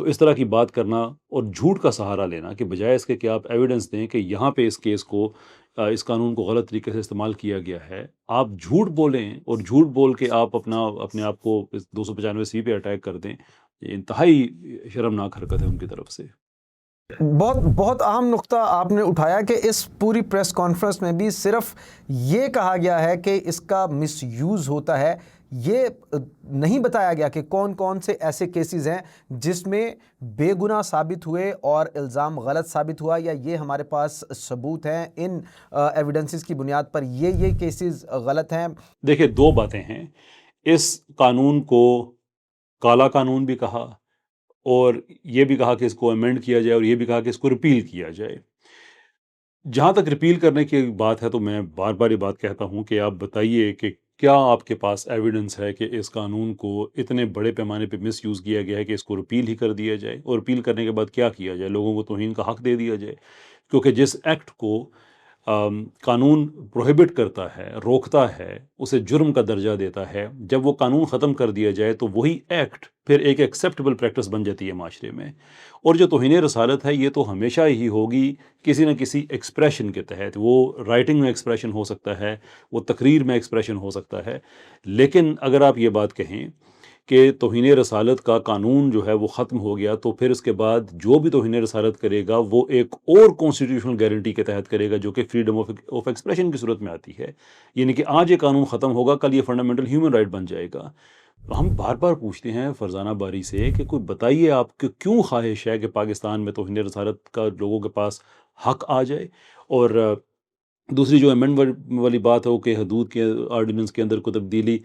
تو اس طرح کی بات کرنا اور جھوٹ کا سہارا لینا کہ بجائے اس کے کہ آپ ایویڈنس دیں کہ یہاں پہ اس کیس کو اس قانون کو غلط طریقے سے استعمال کیا گیا ہے، آپ جھوٹ بولیں اور جھوٹ بول کے آپ اپنے آپ کو 295 پہ اٹیک کر دیں، یہ انتہائی شرمناک حرکت ہے ان کی طرف سے۔ بہت بہت اہم نقطہ آپ نے اٹھایا کہ اس پوری پریس کانفرنس میں بھی صرف یہ کہا گیا ہے کہ اس کا مس یوز ہوتا ہے، یہ نہیں بتایا گیا کہ کون کون سے ایسے کیسز ہیں جس میں بے گناہ ثابت ہوئے اور الزام غلط ثابت ہوا، یا یہ ہمارے پاس ثبوت ہیں ان ایویڈنسز کی بنیاد پر یہ کیسز غلط ہیں۔ دیکھیں، دو باتیں ہیں، اس قانون کو کالا قانون بھی کہا اور یہ بھی کہا کہ اس کو امینڈ کیا جائے اور یہ بھی کہا کہ اس کو ریپیل کیا جائے۔ جہاں تک ریپیل کرنے کی بات ہے تو میں بار بار یہ بات کہتا ہوں کہ آپ بتائیے کہ کیا آپ کے پاس ایویڈنس ہے کہ اس قانون کو اتنے بڑے پیمانے پہ مس یوز کیا گیا ہے کہ اس کو ریپیل ہی کر دیا جائے، اور ریپیل کرنے کے بعد کیا کیا جائے، لوگوں کو توہین کا حق دے دیا جائے؟ کیونکہ جس ایکٹ کو قانون پروہیبٹ کرتا ہے، روکتا ہے، اسے جرم کا درجہ دیتا ہے، جب وہ قانون ختم کر دیا جائے تو وہی ایکٹ پھر ایک ایکسیپٹیبل پریکٹس بن جاتی ہے معاشرے میں۔ اور جو توہین رسالت ہے یہ تو ہمیشہ ہی ہوگی کسی نہ کسی ایکسپریشن کے تحت، وہ رائٹنگ میں ایکسپریشن ہو سکتا ہے، وہ تقریر میں ایکسپریشن ہو سکتا ہے، لیکن اگر آپ یہ بات کہیں کہ توہین رسالت کا قانون جو ہے وہ ختم ہو گیا تو پھر اس کے بعد جو بھی توہین رسالت کرے گا وہ ایک اور کانسٹیٹیوشنل گارنٹی کے تحت کرے گا جو کہ فریڈم آف ایکسپریشن کی صورت میں آتی ہے، یعنی کہ آج یہ قانون ختم ہوگا، کل یہ فنڈامنٹل ہیومن رائٹ بن جائے گا۔ ہم بار بار پوچھتے ہیں فرزانہ باری سے کہ کوئی بتائیے آپ کہ کیوں خواہش ہے کہ پاکستان میں توہین رسالت کا لوگوں کے پاس حق آ جائے؟ اور دوسری جو امینڈمنٹ والی بات ہے وہ کہ حدود کے آرڈیننس کے اندر کو تبدیلی،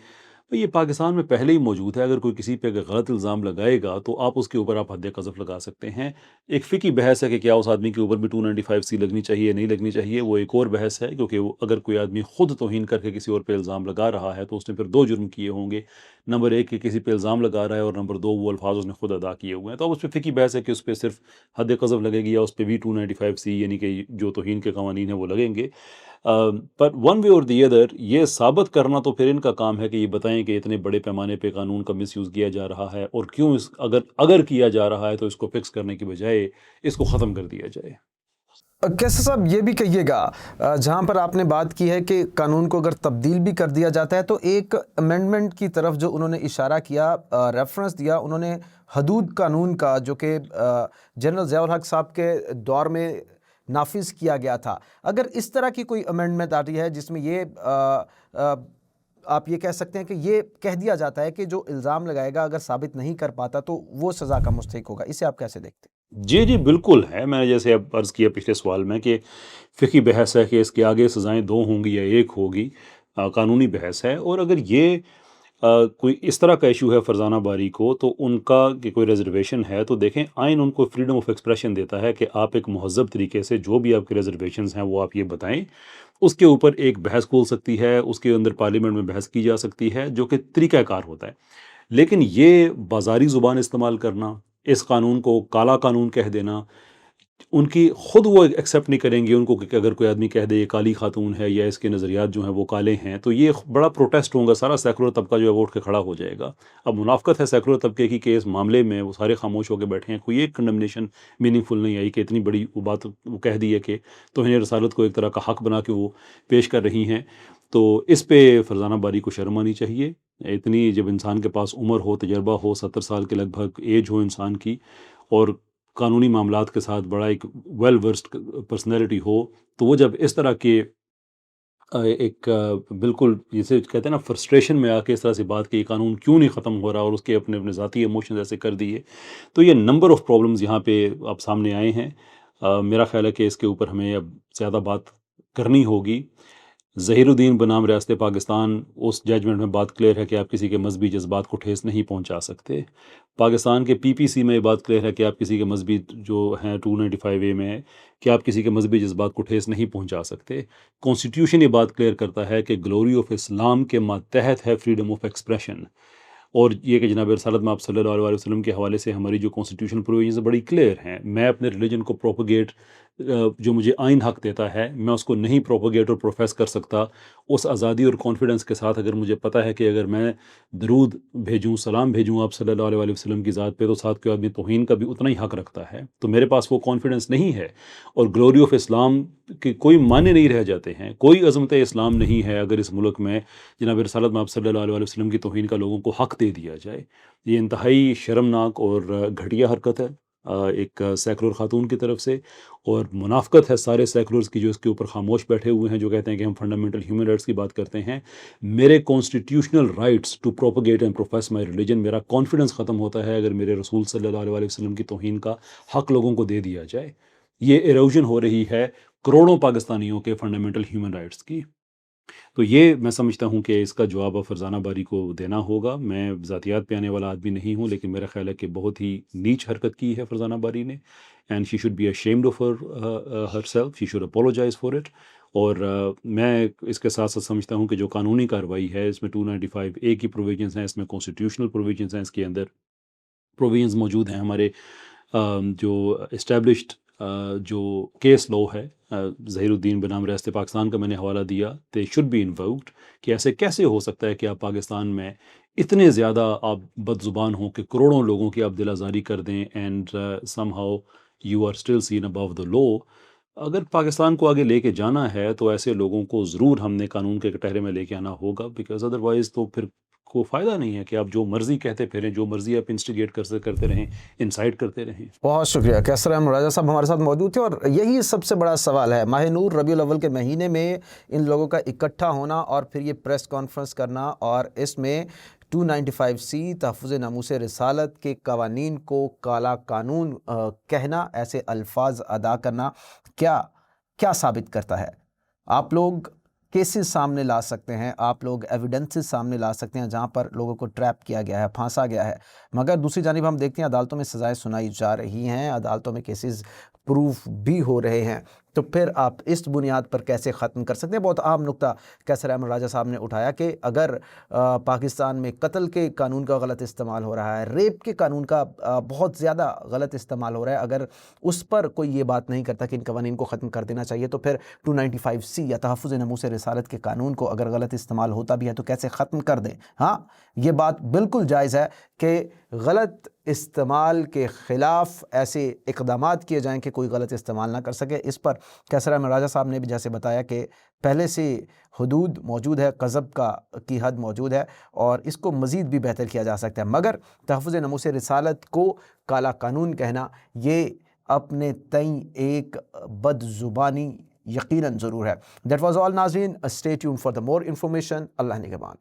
یہ پاکستان میں پہلے ہی موجود ہے۔ اگر کوئی کسی پہ غلط الزام لگائے گا تو آپ اس کے اوپر آپ حد قذف لگا سکتے ہیں۔ ایک فقہی بحث ہے کہ کیا اس آدمی کے اوپر بھی 295C لگنی چاہیے نہیں لگنی چاہیے، وہ ایک اور بحث ہے، کیونکہ اگر کوئی آدمی خود توہین کر کے کسی اور پہ الزام لگا رہا ہے تو اس نے پھر دو جرم کیے ہوں گے، نمبر ایک کہ کسی پہ الزام لگا رہا ہے، اور نمبر دو وہ الفاظ اس نے خود ادا کیے ہوئے ہیں، تو اب اس پہ فقہی بحث ہے کہ اس پہ صرف حد قذف لگے گی یا اس پہ بھی 295C یعنی کہ جو توہین کے قوانین ہیں وہ لگیں گے۔ پر ون وے اور دی ادر یہ ثابت کرنا تو پھر ان کا کام ہے کہ یہ بتائیں کہ اتنے بڑے پیمانے پہ قانون کا مس یوز کیا جا رہا ہے، اور کیوں اگر کیا جا رہا ہے تو اس کو فکس کرنے کی بجائے اس کو ختم کر دیا جائے۔ کیسر صاحب یہ بھی کہیے گا، جہاں پر آپ نے بات کی ہے کہ قانون کو اگر تبدیل بھی کر دیا جاتا ہے تو ایک امینڈمنٹ کی طرف جو انہوں نے اشارہ کیا، ریفرنس دیا، انہوں نے حدود قانون کا جو کہ جنرل ضیاء الحق صاحب کے دور میں نافذ کیا گیا تھا، اگر اس طرح کی کوئی امینڈمنٹ آتی ہے جس میں یہ آپ یہ کہہ سکتے ہیں کہ یہ کہہ دیا جاتا ہے کہ جو الزام لگائے گا اگر ثابت نہیں کر پاتا تو وہ سزا کا مستحق ہوگا، اسے آپ کیسے دیکھتے ہیں؟ جی بالکل ہے، میں نے جیسے اب عرض کیا پچھلے سوال میں کہ فقہی بحث ہے کہ اس کے آگے سزائیں دو ہوں گی یا ایک ہوگی، قانونی بحث ہے، اور اگر یہ کوئی اس طرح کا ایشو ہے فرزانہ باری کو تو ان کا کہ کوئی ریزرویشن ہے تو دیکھیں آئین ان کو فریڈم آف ایکسپریشن دیتا ہے کہ آپ ایک مہذب طریقے سے جو بھی آپ کے ریزرویشنز ہیں وہ آپ یہ بتائیں، اس کے اوپر ایک بحث کھول سکتی ہے، اس کے اندر پارلیمنٹ میں بحث کی جا سکتی ہے، جو کہ طریقہ کار ہوتا ہے۔ لیکن یہ بازاری زبان استعمال کرنا، اس قانون کو کالا قانون کہہ دینا، ان کی خود وہ ایکسیپٹ نہیں کریں گے ان کو کہ اگر کوئی آدمی کہہ دے یہ کالی خاتون ہے یا اس کے نظریات جو ہیں وہ کالے ہیں تو یہ بڑا پروٹیسٹ ہوگا، سارا سیکولر طبقہ جو ہے وہ اٹھ کے کھڑا ہو جائے گا۔ اب منافقت ہے سیکولر طبقے کی کہ اس معاملے میں وہ سارے خاموش ہو کے بیٹھے ہیں، کوئی ایک کنڈمنیشن میننگ فل نہیں آئی کہ اتنی بڑی وہ بات وہ کہہ دی ہے کہ توہین رسالت کو ایک طرح کا حق بنا کے وہ پیش کر رہی ہیں۔ تو اس پہ فرزانہ باری کو شرم آنی چاہیے۔ اتنی جب انسان کے پاس عمر ہو، تجربہ ہو، 70 سال کے لگ بھگ ایج ہو انسان کی، اور قانونی معاملات کے ساتھ بڑا ایک ویل ورسڈ پرسنالٹی ہو، تو وہ جب اس طرح کے ایک بالکل جسے کہتے ہیں نا فرسٹریشن میں آ کے اس طرح سے بات کی قانون کیوں نہیں ختم ہو رہا اور اس کے اپنے ذاتی ایموشنز ایسے کر دیے، تو یہ نمبر آف پرابلمز یہاں پہ اب سامنے آئے ہیں۔ میرا خیال ہے کہ اس کے اوپر ہمیں اب زیادہ بات کرنی ہوگی۔ ظہیر الدین بنام ریاست پاکستان، اس ججمنٹ میں بات کلیئر ہے کہ آپ کسی کے مذہبی جذبات کو ٹھیس نہیں پہنچا سکتے۔ پاکستان کے PPC میں یہ بات کلیئر ہے کہ آپ کسی کے مذہبی جو ہیں 295A میں ہے کہ آپ کسی کے مذہبی جذبات کو ٹھیس نہیں پہنچا سکتے۔ کانسٹیٹیوشن یہ بات کلیئر کرتا ہے کہ گلوری آف اسلام کے ماتحت ہے فریڈم آف ایکسپریشن، اور یہ کہ جناب رسالت میں آپ صلی اللہ علیہ وسلم کے حوالے سے ہماری جو کانسٹیٹیوشن پروویژنز بڑی کلیئر ہیں، میں اپنے ریلیجن کو پروپیگیٹ جو مجھے آئین حق دیتا ہے میں اس کو نہیں پروپیگیٹ اور پروفیس کر سکتا اس آزادی اور کانفیڈنس کے ساتھ، اگر مجھے پتہ ہے کہ اگر میں درود بھیجوں، سلام بھیجوں آپ صلی اللہ علیہ وسلم کی ذات پہ، تو ساتھ کوئی آدمی توہین کا بھی اتنا ہی حق رکھتا ہے، تو میرے پاس وہ کانفیڈنس نہیں ہے، اور گلوری آف اسلام کے کوئی معنی نہیں رہ جاتے ہیں، کوئی عظمت اسلام نہیں ہے اگر اس ملک میں جناب رسالت میں آپ صلی اللہ علیہ وسلم کی توہین کا لوگوں کو حق دے دیا جائے۔ یہ انتہائی شرمناک اور گھٹیا حرکت ہے ایک سیکولر خاتون کی طرف سے، اور منافقت ہے سارے سیکولرز کی جو اس کے اوپر خاموش بیٹھے ہوئے ہیں، جو کہتے ہیں کہ ہم فنڈامنٹل ہیومن رائٹس کی بات کرتے ہیں۔ میرے constitutional rights to propagate and profess my religion, میرا کانفیڈنس ختم ہوتا ہے اگر میرے رسول صلی اللہ علیہ وسلم کی توہین کا حق لوگوں کو دے دیا جائے۔ یہ ایروژن ہو رہی ہے کروڑوں پاکستانیوں کے فنڈامنٹل ہیومن رائٹس کی۔ تو یہ میں سمجھتا ہوں کہ اس کا جواب فرزانہ باری کو دینا ہوگا۔ میں ذاتیات پہ آنے والا آدمی نہیں ہوں، لیکن میرا خیال ہے کہ بہت ہی نیچ حرکت کی ہے فرزانہ باری نے، and she should be ashamed of herself, she should apologize for it۔ اور میں اس کے ساتھ ساتھ سمجھتا ہوں کہ جو قانونی کارروائی ہے اس میں 295A کی پروویژنس ہیں، اس میں کانسٹیٹیوشنل پروویژنس ہیں، اس کے اندر پروویژنس موجود ہیں ہمارے جو اسٹیبلشڈ جو کیس لو ہے، ظہیر الدین بنام ریاست پاکستان کا میں نے حوالہ دیا، دے شوڈ بی انووکڈ، کہ ایسے کیسے ہو سکتا ہے کہ آپ پاکستان میں اتنے زیادہ آپ بد زبان ہوں کہ کروڑوں لوگوں کی آپ دل آزاری کر دیں، and somehow you are still seen above the law. اگر پاکستان کو آگے لے کے جانا ہے تو ایسے لوگوں کو ضرور ہم نے قانون کے کٹہرے میں لے کے آنا ہوگا، بیکاز ادروائز تو پھر کو فائدہ نہیں ہے کہ آپ جو مرضی کہتے پھریں، جو مرضی آپ انسٹیگیٹ کرتے رہیں، انسائٹ کرتے رہیں۔ بہت شکریہ کیسر احمد راجہ صاحب ہمارے ساتھ موجود تھے، اور یہی سب سے بڑا سوال ہے، ماہ نور ربیع الاول کے مہینے میں ان لوگوں کا اکٹھا ہونا اور پھر یہ پریس کانفرنس کرنا، اور اس میں 295C تحفظ ناموس رسالت کے قوانین کو کالا قانون کہنا، ایسے الفاظ ادا کرنا، کیا ثابت کرتا ہے؟ آپ لوگ کیسز سامنے لا سکتے ہیں، آپ لوگ ایویڈنسز سامنے لا سکتے ہیں جہاں پر لوگوں کو ٹریپ کیا گیا ہے، پھانسا گیا ہے، مگر دوسری جانب ہم دیکھتے ہیں عدالتوں میں سزائیں سنائی جا رہی ہیں، عدالتوں میں کیسز پروف بھی ہو رہے ہیں، تو پھر آپ اس بنیاد پر کیسے ختم کر سکتے ہیں؟ بہت عام نقطہ کیسر احمد راجہ صاحب نے اٹھایا کہ اگر پاکستان میں قتل کے قانون کا غلط استعمال ہو رہا ہے، ریپ کے قانون کا بہت زیادہ غلط استعمال ہو رہا ہے، اگر اس پر کوئی یہ بات نہیں کرتا کہ ان قوانین کو ختم کر دینا چاہیے، تو پھر 295C یا تحفظ ناموس رسالت کے قانون کو اگر غلط استعمال ہوتا بھی ہے تو کیسے ختم کر دیں؟ ہاں، یہ بات بالکل جائز ہے کہ غلط استعمال کے خلاف ایسے اقدامات کیے جائیں کہ کوئی غلط استعمال نہ کر سکے۔ اس پر کیسر احمد راجہ صاحب نے بھی جیسے بتایا کہ پہلے سے حدود موجود ہے، قذف کی حد موجود ہے، اور اس کو مزید بھی بہتر کیا جا سکتا ہے، مگر تحفظ ناموس رسالت کو کالا قانون کہنا یہ اپنے تئیں ایک بد زبانی یقیناً ضرور ہے۔ دیٹ واز آل ناظرین، stay tune for the more information. اللہ نگہبان۔